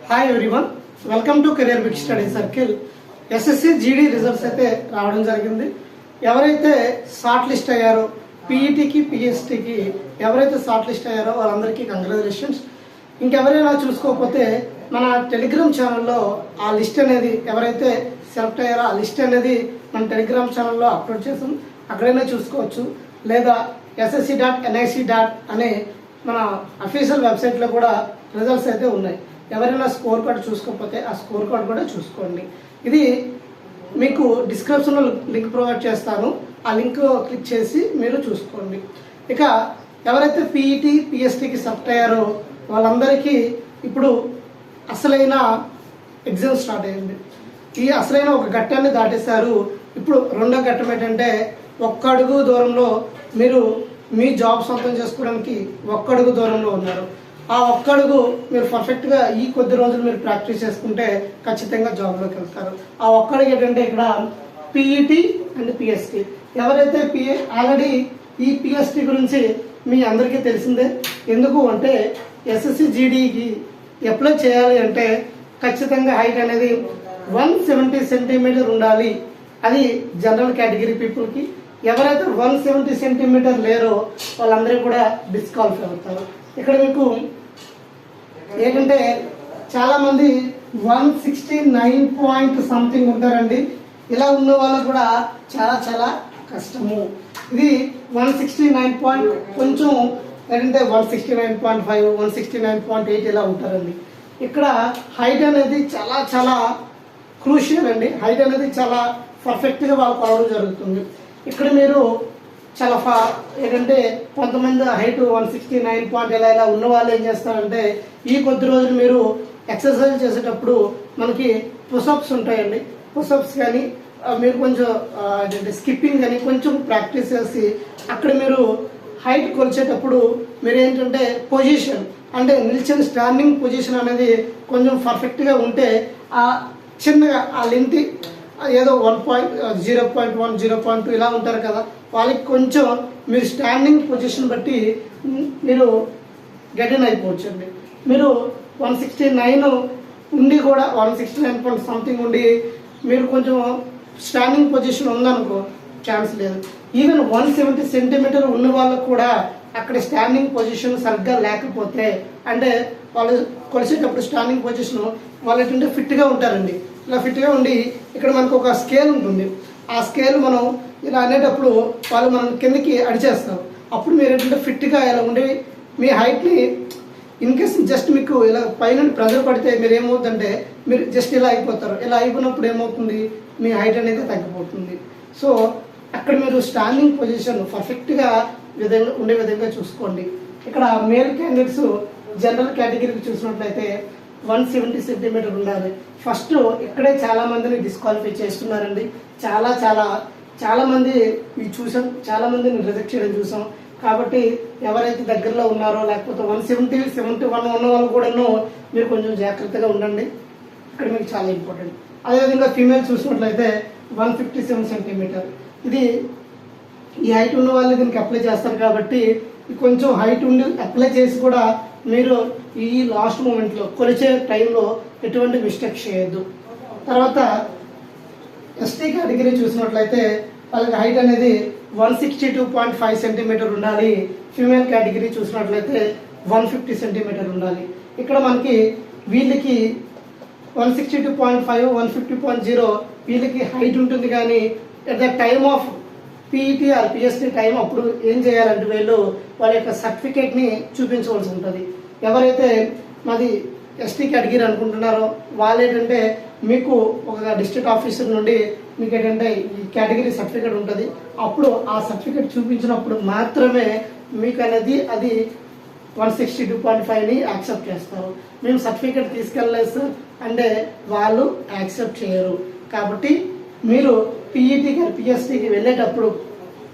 Hi everyone, welcome to career big study circle. SSC GD results అయితే రావడం జరిగింది. ఎవరైతే షార్ట్ లిస్ట్ అయ్యారో పీఈటీకి పిఎస్టీకి ఎవరైతే షార్ట్ లిస్ట్ అయ్యారో వాళ్ళందరికీ కంగ్రాచులేషన్స్. ఇంకెవరైనా చూసుకోకపోతే మన టెలిగ్రామ్ ఛానల్లో ఆ లిస్ట్ అనేది ఎవరైతే సెలెక్ట్ అయ్యారో ఆ లిస్ట్ అనేది మన టెలిగ్రామ్ ఛానల్లో అప్లోడ్ చేసాం, అక్కడైనా చూసుకోవచ్చు. లేదా ssc.nic. అనే మన అఫీషియల్ వెబ్సైట్లో కూడా రిజల్ట్స్ అయితే ఉన్నాయి. ఎవరైనా స్కోర్ కార్డ్ చూసుకోకపోతే ఆ స్కోర్ కార్డ్ కూడా చూసుకోండి. ఇది మీకు డిస్క్రిప్షన్లో లింక్ ప్రొవైడ్ చేస్తాను, ఆ లింక్ క్లిక్ చేసి మీరు చూసుకోండి. ఇక ఎవరైతే పీఈటీ పిఎస్టీకి సెలెక్ట్ అయ్యారో వాళ్ళందరికీ ఇప్పుడు అసలైన ఎగ్జామ్ స్టార్ట్ అయింది. ఈ అసలైన ఒక ఘట్టాన్ని దాటేశారు. ఇప్పుడు రెండో ఘట్టం ఏంటంటే ఒక్క అడుగు దూరంలో మీరు మీ జాబ్ సొంతం చేసుకోవడానికి ఒక్క అడుగు దూరంలో ఉన్నారు. ఆ ఒక్కడుగు మీరు పర్ఫెక్ట్గా ఈ కొద్ది రోజులు మీరు ప్రాక్టీస్ చేసుకుంటే ఖచ్చితంగా జాబ్లోకి వెళ్తారు. ఆ ఒక్కడుగు ఏంటంటే ఇక్కడ పీఈటీ అండ్ పిఎస్టీ. ఎవరైతే ఆల్రెడీ ఈ పిఎస్టీ గురించి మీ అందరికీ తెలిసిందే. ఎందుకు అంటే ఎస్ఎస్సి జీడీకి అప్లై చేయాలి అంటే ఖచ్చితంగా హైట్ అనేది 170 సెంటీమీటర్ ఉండాలి. అది జనరల్ కేటగిరీ పీపుల్కి. ఎవరైతే 170 సెంటీమీటర్ లేరో వాళ్ళందరూ కూడా డిస్క్వాలిఫై అవుతారు. ఇక్కడ మీకు ఏంటంటే చాలామంది 169 పాయింట్ సంథింగ్ ఉంటారండి. ఇలా ఉన్న వాళ్ళకు కూడా చాలా చాలా కష్టము. ఇది 169 పాయింట్ కొంచెం ఏంటంటే 169.5 169.8 ఇలా ఉంటారండి. ఇక్కడ హైట్ అనేది చాలా చాలా క్రూషియల్ అండి. హైట్ అనేది చాలా పర్ఫెక్ట్గా వాళ్ళకు అవడం జరుగుతుంది. ఇక్కడ మీరు చాలా ఏంటంటే కొంతమంది హైట్ 169 పాయింట్ ఇలా ఉన్న వాళ్ళు ఏం చేస్తారంటే ఈ కొద్ది రోజులు మీరు ఎక్సర్సైజ్ చేసేటప్పుడు మనకి పుషప్స్ ఉంటాయండి. పుషప్స్ కానీ మీరు కొంచెం స్కిప్పింగ్ కానీ కొంచెం ప్రాక్టీస్ చేసి అక్కడ మీరు హైట్ కొలిచేటప్పుడు మీరు ఏంటంటే పొజిషన్ అంటే నిల్చొని స్టాండింగ్ పొజిషన్ అనేది కొంచెం పర్ఫెక్ట్గా ఉంటే ఆ చిన్నగా ఆ లెంత్ ఏదో 1.0.1 0.2 ఇలా ఉంటారు కదా, వాళ్ళకి కొంచెం మీరు స్టాండింగ్ పొజిషన్ బట్టి మీరు గెటిన్ అయిపోవచ్చు అండి. మీరు 169 ఉండి కూడా 169 పాయింట్ సంథింగ్ ఉండి మీరు కొంచెం స్టాండింగ్ పొజిషన్ ఉందనుకో ఛాన్స్ లేదు. ఈవెన్ 170 సెంటీమీటర్ ఉన్న వాళ్ళకు కూడా అక్కడ స్టాండింగ్ పొజిషన్ సరిగ్గా లేకపోతే అంటే వాళ్ళు కొలిసేటప్పుడు స్టాండింగ్ పొజిషన్ వాళ్ళు ఏంటంటే ఫిట్గా ఉంటారండి. ఇలా ఫిట్గా ఉండి ఇక్కడ మనకు ఒక స్కేల్ ఉంటుంది. ఆ స్కేల్ మనం ఇలా అనేటప్పుడు వాళ్ళు మనం కిందకి అడిచేస్తారు. అప్పుడు మీరు ఏంటంటే ఫిట్గా ఇలా ఉండి మీ హైట్ని ఇన్ కేస్ జస్ట్ మీకు ఇలా పైన ప్రెజర్ పడితే మీరు ఏమవుతుందంటే మీరు జస్ట్ ఇలా అయిపోతారు. ఇలా అయిపోయినప్పుడు ఏమవుతుంది, మీ హైట్ అనేది తగ్గిపోతుంది. సో అక్కడ మీరు స్టాండింగ్ పొజిషన్ పర్ఫెక్ట్గా ఉండే విధంగా చూసుకోండి. ఇక్కడ మేల్ క్యాండిడేట్స్ జనరల్ కేటగిరీకి చూసినట్లయితే 170 సెంటీమీటర్ ఉండాలి. ఫస్ట్ ఇక్కడే చాలా మందిని డిస్క్వాలిఫై చేస్తున్నారండి. చాలా చాలా చాలా మంది ఇవి చూసాం, చాలా మందిని రిజెక్ట్ చేయడం చూసాం. కాబట్టి ఎవరైతే దగ్గరలో ఉన్నారో లేకపోతే 170 71 ఉన్న వాళ్ళు కూడా మీరు కొంచెం జాగ్రత్తగా ఉండండి. ఇక్కడ మీకు చాలా ఇంపార్టెంట్. అదేవిధంగా ఫీమేల్ చూసినట్లయితే 157 సెంటీమీటర్. ఇది ఈ హైట్ ఉన్న వాళ్ళు దీనికి అప్లై చేస్తారు కాబట్టి కొంచెం హైట్ ఉండి అప్లై చేసి కూడా మీరు ఈ లాస్ట్ మూమెంట్లో కొలిచే టైంలో ఎటువంటి మిస్టేక్ చేయొద్దు. తర్వాత ఎస్టీ కేటగిరీ చూసినట్లయితే వాళ్ళకి హైట్ అనేది 162.5 సెంటీమీటర్ ఉండాలి. ఫీమేల్ కేటగిరీ చూసినట్లయితే 150 సెంటీమీటర్ ఉండాలి. ఇక్కడ మనకి వీళ్ళకి 162.5 150.0 వీళ్ళకి హైట్ ఉంటుంది. కానీ at the time of PET or PST time అప్పుడు ఏం చేయాలంటే వీళ్ళు వాళ్ళ యొక్క సర్టిఫికేట్ని చూపించవలసి ఉంటుంది. ఎవరైతే మాది ఎస్టీ కేటగిరీ అనుకుంటున్నారో వాళ్ళు ఏంటంటే మీకు ఒక డిస్ట్రిక్ట్ ఆఫీసర్ నుండి మీకు ఏంటంటే ఈ కేటగిరీ సర్టిఫికేట్ ఉంటుంది. అప్పుడు ఆ సర్టిఫికేట్ చూపించినప్పుడు మాత్రమే మీకు అనేది అది 162.5ని యాక్సెప్ట్ చేస్తారు. మేము సర్టిఫికేట్ తీసుకెళ్ళలేదు సార్ అంటే వాళ్ళు యాక్సెప్ట్ చేయరు. కాబట్టి మీరు పీఈటీకి పిఎస్టీకి వెళ్ళేటప్పుడు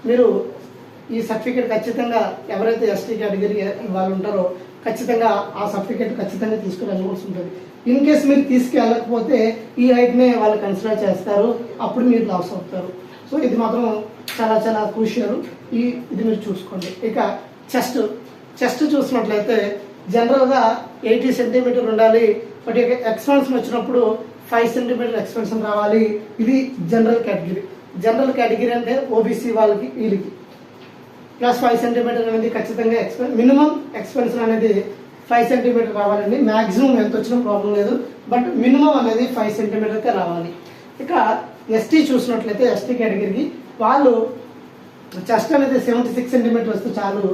మీరు ఈ సర్టిఫికేట్ ఖచ్చితంగా ఎవరైతే ఎస్టీ కేటగిరీ వాళ్ళు ఉంటారో ఖచ్చితంగా ఆ సర్టిఫికేట్ ఖచ్చితంగా తీసుకుని వెళ్ళవలసి ఉంటుంది. ఇన్ కేస్ మీరు తీసుకెళ్ళకపోతే ఈ హైట్నే వాళ్ళు కన్సిడర్ చేస్తారు, అప్పుడు మీరు లాస్ అవుతారు. సో ఇది మాత్రం చాలా చాలా క్రూషియల్. ఇది మీరు చూసుకోండి. ఇక చెస్ట్ చూసినట్లయితే జనరల్గా 80 సెంటీమీటర్ ఉండాలి. బట్ ఎక్స్పెన్షన్ వచ్చినప్పుడు 5 సెంటీమీటర్ ఎక్స్పెన్షన్ రావాలి. ఇది జనరల్ కేటగిరీ. జనరల్ కేటగిరీ అంటే ఓబీసీ వాళ్ళకి వీళ్ళకి ప్లస్ 5 సెంటీమీటర్ అనేది ఖచ్చితంగా మినిమం ఎక్స్పెన్షన్ అనేది 5 సెంటీమీటర్ రావాలండి. మ్యాక్సిమం ఎంత వచ్చినా ప్రాబ్లం లేదు, బట్ మినిమం అనేది 5 సెంటీమీటర్కే రావాలి. ఇక ఎస్టీ చూసినట్లయితే ఎస్టీ కేటగిరీకి వాళ్ళు చెస్ట్ అనేది 76 సెంటీమీటర్ వస్తే చాలు,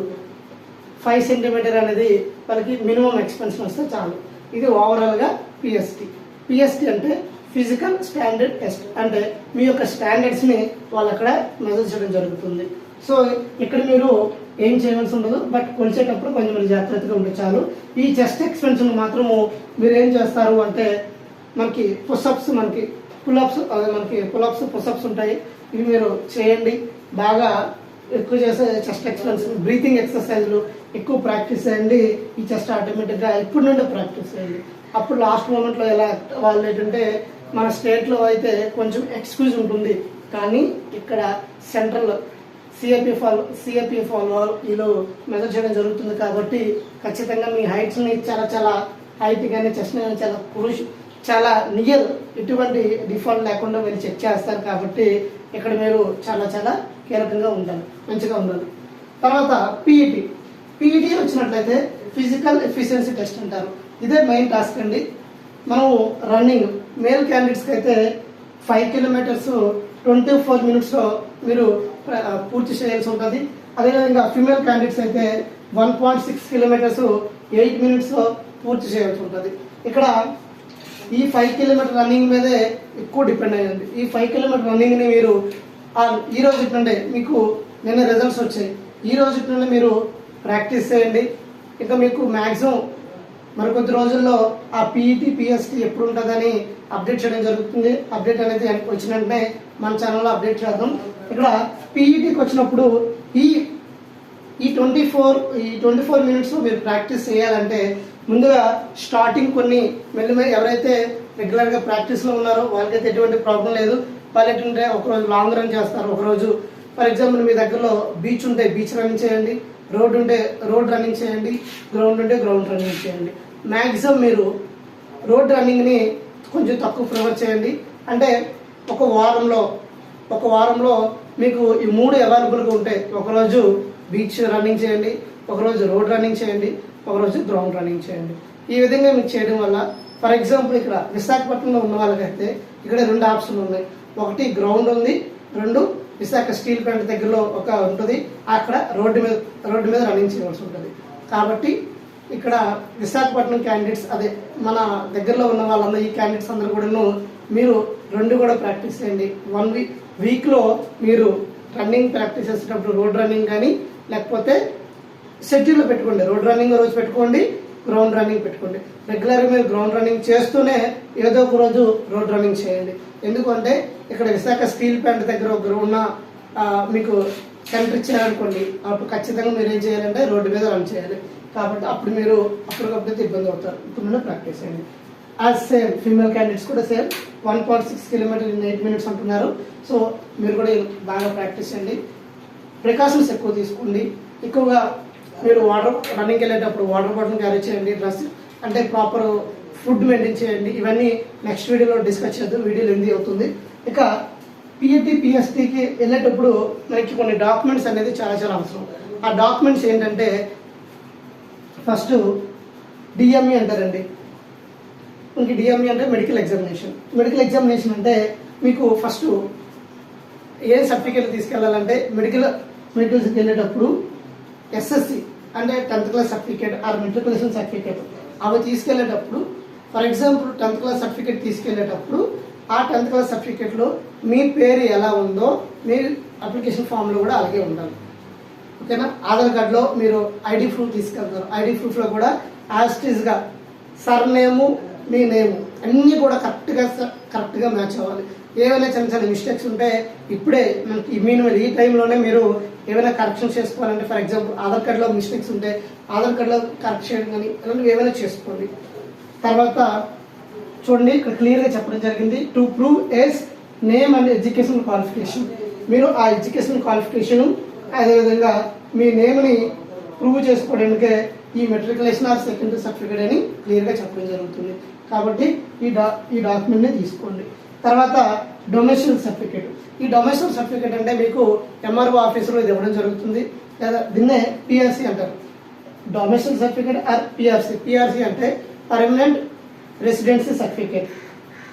5 సెంటీమీటర్ అనేది వాళ్ళకి మినిమం ఎక్స్పెన్షన్ వస్తే చాలు. ఇది ఓవరాల్గా పిఎస్టీ. పిఎస్టీ అంటే ఫిజికల్ స్టాండర్డ్ టెస్ట్, అంటే మీ యొక్క స్టాండర్డ్స్ని వాళ్ళు అక్కడ మెజర్ చేయడం జరుగుతుంది. సో ఇక్కడ మీరు ఏం చేయవలసి ఉండదు, బట్ కొలిచేటప్పుడు కొంచెం మీరు జాగ్రత్తగా ఉంటే చాలు. ఈ చెస్ట్ ఎక్స్పెన్షన్ మాత్రము మీరు ఏం చేస్తారు అంటే మనకి పుషప్స్, మనకి పుల్అప్స్, మనకి పుల్అప్స్ పుషప్స్ ఉంటాయి. ఇవి మీరు చేయండి. బాగా ఎక్కువ చేసే చెస్ట్ ఎక్స్పెన్షన్, బ్రీతింగ్ ఎక్సర్సైజ్లు ఎక్కువ ప్రాక్టీస్ చేయండి. ఈ చెస్ట్ ఆటోమేటిక్గా ఇప్పటి నుండే ప్రాక్టీస్ చేయండి. అప్పుడు లాస్ట్ మూమెంట్లో ఎలా వాళ్ళు ఏంటంటే మన స్టేట్లో అయితే కొంచెం ఎక్స్క్యూజ్ ఉంటుంది, కానీ ఇక్కడ సెంట్రల్ సిఏపిఎఫ్ వీళ్ళు మెజర్ చేయడం జరుగుతుంది. కాబట్టి ఖచ్చితంగా మీ హైట్స్ని చాలా హైట్ కానీ చెస్ట్ కానీ చాలా నియర్, ఎటువంటి డిఫాల్ట్ లేకుండా మీరు చెక్ చేస్తారు. కాబట్టి ఇక్కడ మీరు చాలా కీలకంగా ఉండాలి, మంచిగా ఉండాలి. తర్వాత పీఈటీ వచ్చినట్లయితే ఫిజికల్ ఎఫిషియన్సీ టెస్ట్ అంటారు. ఇదే మెయిన్ టాస్క్ అండి. మనం రన్నింగ్ మేల్ క్యాండిడేట్స్కి అయితే 5 కిలోమీటర్స్ 24 మినిట్స్లో మీరు పూర్తి చేయాల్సి ఉంటుంది. అదేవిధంగా ఫీమేల్ క్యాండిడేట్స్ అయితే 1.6 కిలోమీటర్స్ 8 మినిట్స్లో పూర్తి చేయాల్సి ఉంటుంది. ఇక్కడ ఈ 5 కిలోమీటర్ రన్నింగ్ మీదే ఎక్కువ డిపెండ్ అయ్యింది. ఈ 5 కిలోమీటర్ రన్నింగ్ని మీరు ఈ రోజు నుండే, మీకు నిన్న రిజల్ట్స్ వచ్చాయి, ఈ రోజు నుండి మీరు ప్రాక్టీస్ చేయండి. ఇంకా మీకు మ్యాక్సిమం మరికొద్ది రోజుల్లో ఆ పీఈటీ పిఎస్టీ ఎప్పుడు ఉంటుందని అప్డేట్ చేయడం జరుగుతుంది. అప్డేట్ అనేది వచ్చిన వెంటనే మన ఛానల్లో అప్డేట్ చేద్దాం. ఇక్కడ పీఈటీకి వచ్చినప్పుడు ఈ 24 మినిట్స్ మీరు ప్రాక్టీస్ చేయాలంటే ముందుగా స్టార్టింగ్ కొన్ని మెల్లిమెల్లి ఎవరైతే రెగ్యులర్గా ప్రాక్టీస్లో ఉన్నారో వాళ్ళకైతే ఎటువంటి ప్రాబ్లం లేదు. వాళ్ళు ఏంటంటే ఒకరోజు లాంగ్ రన్ చేస్తారు, ఒకరోజు ఫర్ ఎగ్జాంపుల్ మీ దగ్గరలో బీచ్ ఉంటే బీచ్ రన్నింగ్ చేయండి, రోడ్ ఉంటే రోడ్ రన్నింగ్ చేయండి, గ్రౌండ్ ఉంటే గ్రౌండ్ రన్నింగ్ చేయండి. మ్యాక్సిమం మీరు రోడ్ రన్నింగ్ని కొంచెం తక్కువ ప్రిఫర్ చేయండి. అంటే ఒక వారంలో మీకు ఈ 3 అవైలబుల్గా ఉంటాయి. ఒకరోజు బీచ్ రన్నింగ్ చేయండి, ఒకరోజు రోడ్ రన్నింగ్ చేయండి, ఒకరోజు గ్రౌండ్ రన్నింగ్ చేయండి. ఈ విధంగా మీకు చేయడం వల్ల ఫర్ ఎగ్జాంపుల్ ఇక్కడ విశాఖపట్నంలో ఉన్న వాళ్ళకైతే ఇక్కడ 2 ఆప్షన్లు ఉన్నాయి. ఒకటి గ్రౌండ్ ఉంది, 2 విశాఖ స్టీల్ ప్లాంట్ దగ్గరలో ఒక ఉంటుంది, అక్కడ రోడ్డు మీద రన్నింగ్ చేయవలసి ఉంటుంది. కాబట్టి ఇక్కడ విశాఖపట్నం క్యాండిడేట్స్, అదే మన దగ్గరలో ఉన్న వాళ్ళందరూ, ఈ క్యాండిడేట్స్ అందరూ కూడాను మీరు 2 కూడా ప్రాక్టీస్ చేయండి. 1 వీక్లో మీరు రన్నింగ్ ప్రాక్టీస్ చేసేటప్పుడు రోడ్ రన్నింగ్ కానీ లేకపోతే షెడ్యూల్లో పెట్టుకోండి. రోడ్ రన్నింగ్ రోజు పెట్టుకోండి, గ్రౌండ్ రన్నింగ్ పెట్టుకోండి. రెగ్యులర్గా మీరు గ్రౌండ్ రన్నింగ్ చేస్తూనే ఏదో ఒక రోజు రోడ్ రన్నింగ్ చేయండి. ఎందుకంటే ఇక్కడ విశాఖ స్టీల్ ప్లాంట్ దగ్గర ఉన్న మీకు సెంటర్ ఇచ్చారనుకోండి, అప్పుడు ఖచ్చితంగా మీరు ఏం చేయాలంటే రోడ్డు మీద రన్ చేయాలి. కాబట్టి అప్పుడు మీరు అప్పటికప్పుడైతే ఇబ్బంది అవుతారు. ఇప్పుడు ప్రాక్టీస్ చేయండి. యాజ్ సేమ్ ఫీమేల్ క్యాండిడేట్స్ కూడా సేమ్ 1.6 కిలోమీటర్ ఇన్ 8 మినిట్స్ అంటున్నారు. సో మీరు కూడా బాగా ప్రాక్టీస్ చేయండి. ప్రికాషన్స్ ఎక్కువ తీసుకోండి. ఎక్కువగా మీరు రన్నింగ్కి వెళ్ళేటప్పుడు వాటర్ బాటిల్ క్యారీ చేయండి. డ్రెస్ అంటే ప్రాపర్ ఫుడ్ మెయింటైన్ చేయండి. ఇవన్నీ నెక్స్ట్ వీడియోలో డిస్కస్ చేద్దాం, వీడియో లెంతీ అవుతుంది. ఇక పీఈటీ పిఎస్టీకి వెళ్ళేటప్పుడు మనకి కొన్ని డాక్యుమెంట్స్ అనేది చాలా అవసరం. ఆ డాక్యుమెంట్స్ ఏంటంటే ఫస్ట్ డిఎంఈ అంటారండి. మనకి డిఎంఈ అంటే మెడికల్ ఎగ్జామినేషన్ అంటే మీకు ఫస్ట్ ఏ సర్టిఫికేట్ తీసుకెళ్ళాలంటే మెడికల్స్కి వెళ్ళేటప్పుడు ఎస్ఎస్సి అంటే 10th class certificate or matriculation certificate అవి తీసుకెళ్ళేటప్పుడు, for example 10th class certificate తీసుకెళ్ళేటప్పుడు ఆ 10th క్లాస్ సర్టిఫికేట్లో మీ పేరు ఎలా ఉందో మీ అప్లికేషన్ ఫామ్లో కూడా అలాగే ఉండాలి. ఓకేనా? ఆధార్ కార్డులో మీరు ఐడి ప్రూఫ్ తీసుకెళ్తారు. ఐడి ప్రూఫ్లో కూడా యాస్టీస్గా సర్ నేము, మీ నేము అన్నీ కూడా కరెక్ట్గా మ్యాచ్ అవ్వాలి. ఏవైనా చిన్న మిస్టేక్స్ ఉంటే ఇప్పుడే మనకి ఈ టైంలోనే మీరు ఏమైనా కరెక్షన్ చేసుకోవాలంటే, ఫర్ ఎగ్జాంపుల్ ఆధార్ కార్డులో మిస్టేక్స్ ఉంటే ఆధార్ కార్డులో కరెక్ట్ చేయడం కానీ ఇలాంటివి ఏమైనా చేసుకోండి. తర్వాత చూడండి, ఇక్కడ క్లియర్గా చెప్పడం జరిగింది. To prove as name and education qualification. మీరు ఆ ఎడ్యుకేషన్ క్వాలిఫికేషన్ అదేవిధంగా మీ నేమ్ని ప్రూవ్ చేసుకోవడానికి ఈ మెట్రికులేషన్ ఆర్ సెకండరీ సర్టిఫికేట్ అని క్లియర్గా చెప్పడం జరుగుతుంది. కాబట్టి ఈ డాక్యుమెంట్ని తీసుకోండి. తర్వాత డొమెస్టిక్ సర్టిఫికేట్. ఈ డొమెస్టిక్ సర్టిఫికేట్ అంటే మీకు ఎంఆర్ఓ ఆఫీసులో ఇది ఇవ్వడం జరుగుతుంది, లేదా దీన్నే పిఆర్సి అంటారు. Domestic certificate or PRC. PRC అంటే పర్మనెంట్ రెసిడెన్సీ సర్టిఫికేట్.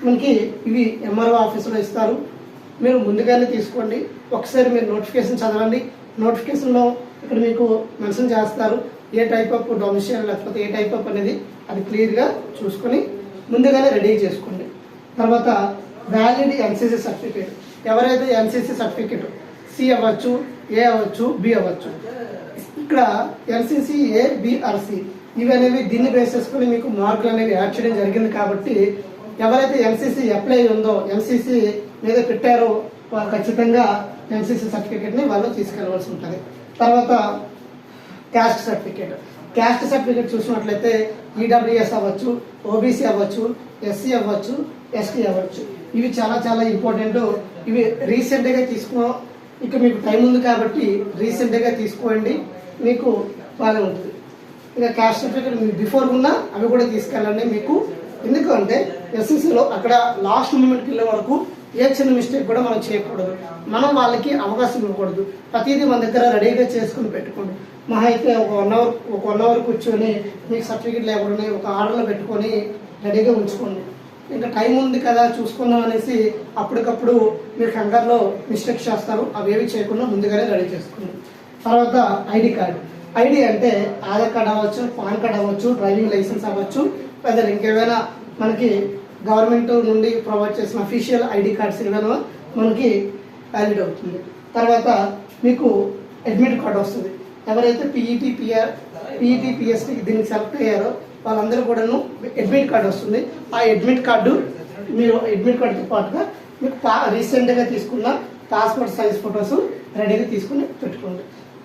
మనకి ఇవి ఎంఆర్ఓ ఆఫీసులో ఇస్తారు. మీరు ముందుగానే తీసుకోండి. ఒకసారి మీరు నోటిఫికేషన్ చదవండి. నోటిఫికేషన్లో ఇక్కడ మీకు మెన్షన్ చేస్తారు ఏ టైప్ ఆఫ్ డొమిషియల్ లేకపోతే ఏ టైప్ ఆఫ్ అనేది అది క్లియర్గా చూసుకొని ముందుగానే రెడీ చేసుకోండి. తర్వాత వ్యాలిడ్ ఎన్సీసీ సర్టిఫికేట్. ఎవరైతే ఎన్సీసీ సర్టిఫికేట్ సి అవ్వచ్చు, ఏ అవ్వచ్చు, బి అవ్వచ్చు. ఇక్కడ NCC A, B or C ఇవి అనేవి దీన్ని బేస్ చేసుకుని మీకు మార్కులు అనేవి యాడ్ చేయడం జరిగింది. కాబట్టి ఎవరైతే ఎన్సీసీ అప్లై ఉందో, ఎన్సీసీ మీద పెట్టారో వాళ్ళు ఖచ్చితంగా ఎన్సీసీ సర్టిఫికేట్ని వాళ్ళు తీసుకెళ్ళవలసి ఉంటుంది. తర్వాత క్యాస్ట్ సర్టిఫికేట్. క్యాస్ట్ సర్టిఫికేట్ చూసినట్లయితే ఈడబ్ల్యూఎస్ అవ్వచ్చు, ఓబీసీ అవ్వచ్చు, ఎస్సీ అవ్వచ్చు, ఎస్టీ అవ్వచ్చు. ఇవి చాలా చాలా ఇంపార్టెంట్. ఇవి రీసెంట్గా ఇక మీకు టైం ఉంది కాబట్టి రీసెంట్గా తీసుకోండి, మీకు బాగా ఉంటుంది. ఇక క్యాస్ట్ సర్టిఫికేట్ మీకు బిఫోర్ ఉన్నా అవి కూడా తీసుకెళ్ళండి మీకు. ఎందుకంటే ఎస్ఎస్సీలో అక్కడ లాస్ట్ మూమెంట్కి వెళ్ళే వరకు ఏ చిన్న మిస్టేక్ కూడా మనం చేయకూడదు. మనం వాళ్ళకి అవకాశం ఇవ్వకూడదు. ప్రతిదీ మన దగ్గర రెడీగా చేసుకుని పెట్టుకోండి. మహా అయితే ఒక వన్ అవర్ కూర్చొని మీకు సర్టిఫికేట్ లేకుండా ఒక ఆర్డర్లో పెట్టుకొని రెడీగా ఉంచుకోండి. ఇంకా టైం ఉంది కదా చూసుకుందాం అనేసి అప్పటికప్పుడు మీరు కంగారులో మిస్టేక్స్ చేస్తారు. అవేవి చేయకుండా ముందుగానే రెడీ చేసుకోండి. తర్వాత ఐడి కార్డు. ఐడి అంటే ఆధార్ కార్డ్ అవ్వచ్చు, పాన్ కార్డ్ అవ్వచ్చు, డ్రైవింగ్ లైసెన్స్ అవ్వచ్చు, లేదా ఇంకేమైనా మనకి గవర్నమెంట్ నుండి ప్రొవైడ్ చేసిన అఫీషియల్ ఐడి కార్డ్స్ ఏమైనా మనకి వ్యాలిడ్ అవుతుంది. తర్వాత మీకు అడ్మిట్ కార్డు వస్తుంది. ఎవరైతే పీఈటీ పిఎస్టీ దీనికి సెలెక్ట్ అయ్యారో వాళ్ళందరూ కూడాను అడ్మిట్ కార్డు వస్తుంది. ఆ అడ్మిట్ కార్డు మీరు అడ్మిట్ కార్డుతో పాటుగా మీకు రీసెంట్గా తీసుకున్న పాస్పోర్ట్ సైజ్ ఫొటోస్ రెడీగా తీసుకుని పెట్టుకోండి.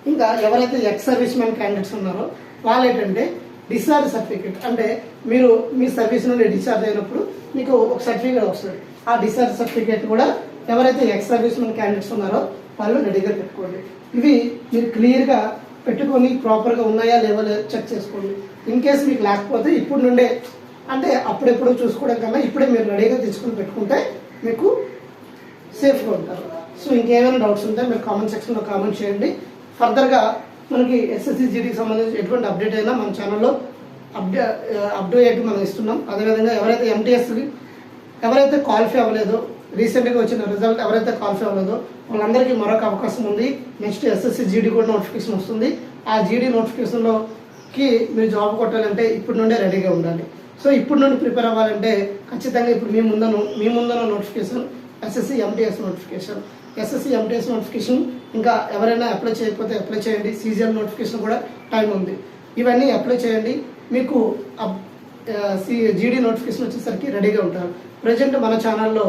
ఇంకా ఎవరైతే ఎక్స్ సర్వీస్ మ్యాన్ క్యాండిడేట్స్ ఉన్నారో వాళ్ళు ఏంటంటే డిశ్చార్జ్ సర్టిఫికేట్, అంటే మీరు మీ సర్వీస్ నుండి డిశ్చార్జ్ అయినప్పుడు మీకు ఒక సర్టిఫికేట్ వస్తుంది. ఆ డిశ్చార్జ్ సర్టిఫికేట్ కూడా ఎవరైతే ఎక్స్ సర్వీస్ మ్యాన్ క్యాండిడేట్స్ ఉన్నారో వాళ్ళు రెడీగా పెట్టుకోండి. ఇవి మీరు క్లియర్గా పెట్టుకొని ప్రాపర్గా ఉన్నాయా లేవో చెక్ చేసుకోండి. ఇన్ కేసు మీకు లేకపోతే ఇప్పుడు నుండే, అంటే అప్పుడెప్పుడు చూసుకోవడం కన్నా ఇప్పుడే మీరు రెడీగా తెచ్చుకొని పెట్టుకుంటే మీకు సేఫ్గా ఉంటారు. సో ఇంకేమైనా డౌట్స్ ఉంటే మీరు కామెంట్ సెక్షన్లో కామెంట్ చేయండి. ఫర్దర్గా మనకి ఎస్ఎస్సి జీడీకి సంబంధించి ఎటువంటి అప్డేట్ అయినా మన ఛానల్లో అప్డేట్ మనం ఇస్తున్నాం. అదేవిధంగా ఎవరైతే ఎంటీఎస్కి ఎవరైతే క్వాలిఫై అవ్వలేదో, రీసెంట్గా వచ్చిన రిజల్ట్ ఎవరైతే క్వాలిఫై అవ్వలేదో వాళ్ళందరికీ మరొక అవకాశం ఉంది. నెక్స్ట్ ఎస్ఎస్సి జీడీ కూడా నోటిఫికేషన్ వస్తుంది. ఆ జీడీ నోటిఫికేషన్లోకి మీరు జాబ్ కొట్టాలంటే ఇప్పటి నుండే రెడీగా ఉండాలి. సో ఇప్పటి నుండి ప్రిపేర్ అవ్వాలంటే ఖచ్చితంగా ఇప్పుడు మీ ముందున్న notification SSC MTS notification. SSC MTS notification ఇంకా ఎవరైనా అప్లై చేయకపోతే అప్లై చేయండి. సీజీఎల్ నోటిఫికేషన్ కూడా టైం ఉంది. ఇవన్నీ అప్లై చేయండి. మీకు జీడీ నోటిఫికేషన్ వచ్చేసరికి రెడీగా ఉంటారు. ప్రజెంట్ మన ఛానల్లో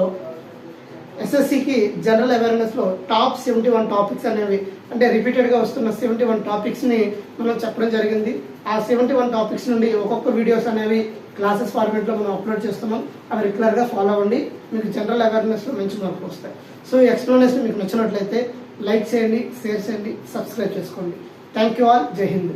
ఎస్ఎస్సికి జనరల్ అవేర్నెస్లో టాప్ 71 టాపిక్స్ అనేవి, అంటే రిపీటెడ్గా వస్తున్న 71 టాపిక్స్ని మనం చెప్పడం జరిగింది. ఆ 71 టాపిక్స్ నుండి ఒక్కొక్క వీడియోస్ అనేవి క్లాసెస్ ఫార్మేట్లో మనం అప్లోడ్ చేస్తున్నాం. అవి రెగ్యులర్గా ఫాలో అవ్వండి. మీకు జనరల్ అవేర్నెస్లో మంచి మార్పులు వస్తాయి. సో ఈ ఎక్స్ప్లెనేషన్ మీకు నచ్చినట్లయితే లైక్ చేయండి, షేర్ చేయండి, సబ్స్క్రైబ్ చేసుకోండి. Thank you all. జై హింద్.